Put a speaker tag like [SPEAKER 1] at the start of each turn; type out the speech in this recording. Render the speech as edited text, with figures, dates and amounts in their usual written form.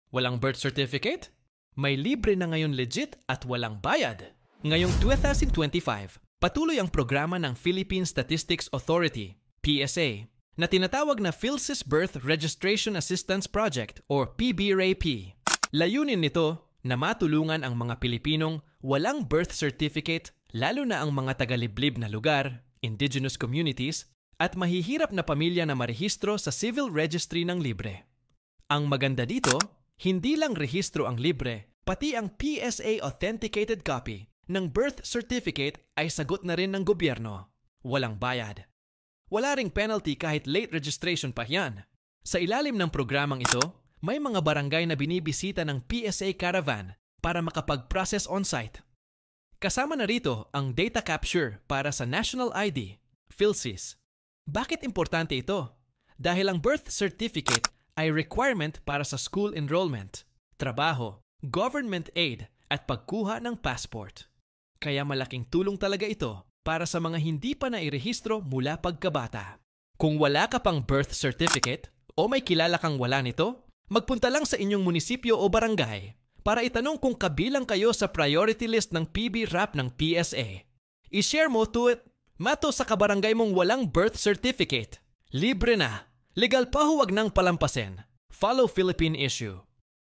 [SPEAKER 1] Walang birth certificate? May libre na ngayon legit at walang bayad. Ngayong 2025, patuloy ang programa ng Philippine Statistics Authority, PSA, na tinatawag na PhilSys Birth Registration Assistance Project or PBRAP. Layunin nito na matulungan ang mga Pilipinong walang birth certificate, lalo na ang mga taga-liblib na lugar, indigenous communities, at mahihirap na pamilya na marehistro sa civil registry ng libre. Ang maganda dito, hindi lang rehistro ang libre, pati ang PSA authenticated copy ng birth certificate ay sagot na rin ng gobyerno. Walang bayad. Wala ring penalty kahit late registration pa yan. Sa ilalim ng programang ito, may mga barangay na binibisita ng PSA Caravan para makapag-process on-site. Kasama na rito ang data capture para sa National ID, PhilSys. Bakit importante ito? Dahil ang birth certificate ay requirement para sa school enrollment, trabaho, government aid at pagkuha ng passport. Kaya malaking tulong talaga ito para sa mga hindi pa nairehistro mula pagkabata. Kung wala ka pang birth certificate o may kilala kang wala nito, magpunta lang sa inyong munisipyo o barangay para itanong kung kabilang kayo sa priority list ng PBRAP ng PSA. I-share mo to it. Mato sa kabarangay mong walang birth certificate. Libre na. Legal pa, huwag nang palampasin. Follow Philippine Issue.